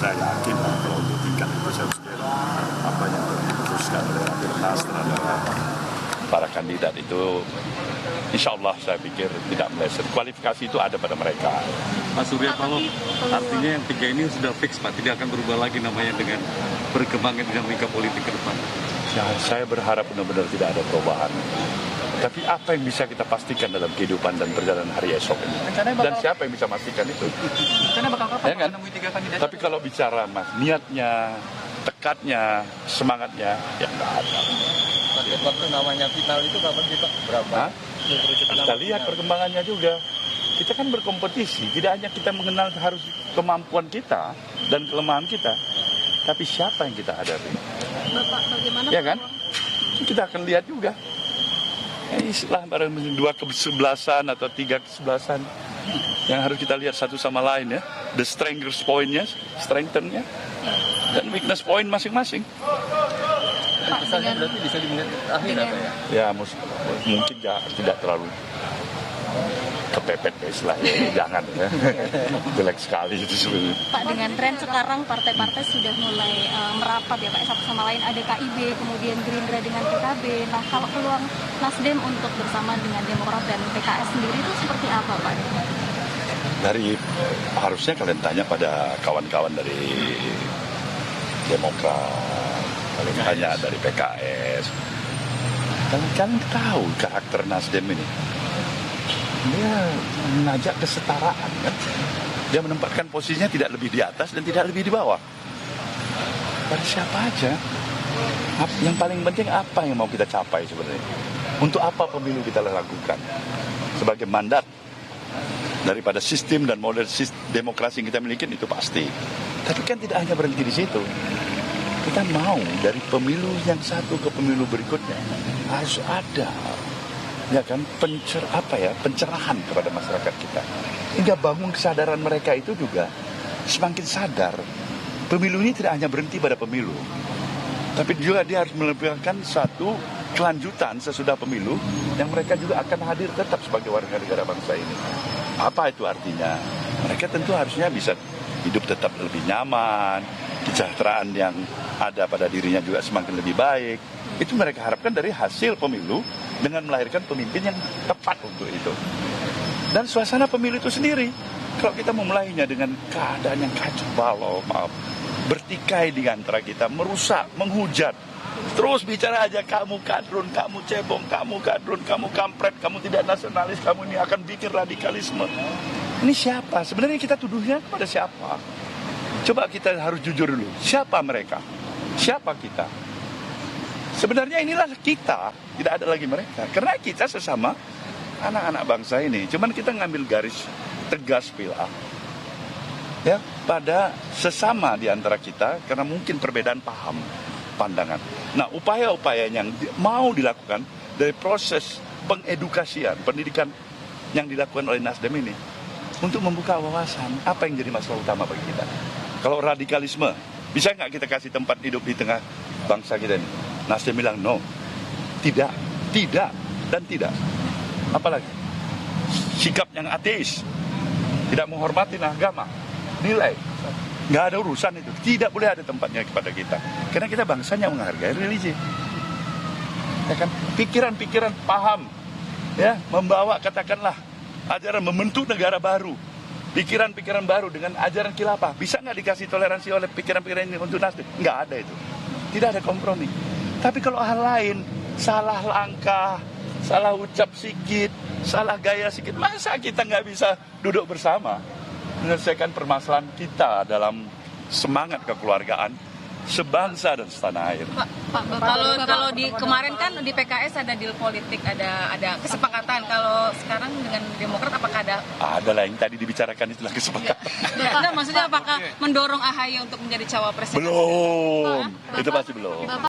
saya yakin kalau untuk tingkat itu saya harus apa yang diputuskan oleh Rapimnas terhadap para kandidat itu, insya Allah saya pikir tidak meleset. Kualifikasi itu ada pada mereka. Pak Surya Paloh, artinya yang tiga ini sudah fix Pak, tidak akan berubah lagi namanya dengan perkembangan dinamika politik ke depan. Ya, saya berharap benar-benar tidak ada perubahan. Tapi apa yang bisa kita pastikan dalam kehidupan dan perjalanan hari esok ini? Dan siapa yang bisa memastikan itu? Karena bakal kapan Ya kan? menemui tiga kandidat? Tapi kalau bicara mas, niatnya, tekadnya, semangatnya, ya nggak ada. Waktu namanya final itu kapan sih Pak? Berapa? Hah? Kita lihat perkembangannya juga. Kita kan berkompetisi, tidak hanya kita mengenal harus kemampuan kita dan kelemahan kita, tapi siapa yang kita hadapi. Bapak, bagaimana? Ya kan? Kita akan lihat juga. Istilah barang dua kesebelasan atau tiga kesebelasan yang harus kita lihat satu sama lain ya. The strength point-nya, strengthen-nya, dan weakness point masing-masing. Pesannya berarti bisa di menit akhir apa ya? Ya mungkin ya, tidak terlalu kepepet istilahnya, jangan ya. Jelek sekali itu sebenarnya. Pak, dengan tren sekarang partai-partai sudah mulai merapat ya Pak, satu sama lain, ada KIB, kemudian Gerindra dengan PKB. Nah, kalau peluang Nasdem untuk bersama dengan Demokrat dan PKS sendiri itu seperti apa Pak? Harusnya kalian tanya pada kawan-kawan dari Demokrat, kalian tanya dari PKS. Kalian tahu karakter Nasdem ini. Dia mengajak kesetaraan kan. Dia menempatkan posisinya tidak lebih di atas dan tidak lebih di bawah. Pada siapa aja. Yang paling penting apa yang mau kita capai sebenarnya. Untuk apa pemilu kita lakukan. Sebagai mandat daripada sistem dan model demokrasi yang kita miliki itu pasti. Tapi kan tidak hanya berhenti di situ. Kita mau dari pemilu yang satu ke pemilu berikutnya harus ada ya kan pencerahan kepada masyarakat kita, hingga bangun kesadaran mereka itu juga semakin sadar pemilu ini tidak hanya berhenti pada pemilu, tapi juga dia harus melakukan satu kelanjutan sesudah pemilu yang mereka juga akan hadir tetap sebagai warga negara bangsa ini. Apa itu artinya? Mereka tentu harusnya bisa hidup tetap lebih nyaman, kesejahteraan yang ada pada dirinya juga semakin lebih baik. Itu mereka harapkan dari hasil pemilu dengan melahirkan pemimpin yang tepat untuk itu. Dan suasana pemilu itu sendiri, kalau kita memulainya dengan keadaan yang kacau balau, bertikai di antara kita, merusak, menghujat, terus bicara aja kamu kadrun, kamu cebong, kamu kadrun, kamu kampret, kamu tidak nasionalis, kamu ini akan bikin radikalisme. Ini siapa? Sebenarnya kita tuduhnya kepada siapa? Coba kita harus jujur dulu. Siapa mereka? Siapa kita? Sebenarnya inilah kita, tidak ada lagi mereka. Karena kita sesama anak-anak bangsa ini. Cuman kita ngambil garis tegas pila ya, pada sesama di antara kita karena mungkin perbedaan paham, pandangan. Nah, upaya-upaya yang mau dilakukan dari proses pengedukasian, pendidikan yang dilakukan oleh Nasdem ini untuk membuka wawasan apa yang jadi masalah utama bagi kita. Kalau radikalisme, bisa nggak kita kasih tempat hidup di tengah bangsa kita ini? Nasdem bilang no, tidak, dan tidak. Apalagi sikap yang ateis, tidak menghormati agama, nilai, nggak ada urusan itu. Tidak boleh ada tempatnya kepada kita, karena kita bangsanya menghargai religi. Ya kan? Pikiran-pikiran paham, ya, membawa katakanlah ajaran membentuk negara baru, pikiran-pikiran baru dengan ajaran khilafah. Bisa nggak dikasih toleransi oleh pikiran-pikiran ini untuk Nasdem? Nggak ada itu. Tidak ada kompromi. Tapi kalau hal lain, salah langkah, salah ucap sedikit, salah gaya sedikit, masa kita nggak bisa duduk bersama menyelesaikan permasalahan kita dalam semangat kekeluargaan sebangsa dan setanah air. Pak, kalau di kemarin kan di PKS ada deal politik, ada kesepakatan. Kalau sekarang dengan Demokrat apakah ada? Ada lah yang tadi dibicarakan itulah kesepakatan. Enggak, maksudnya apakah mendorong AHY untuk menjadi cawapres? Belum, itu pasti belum.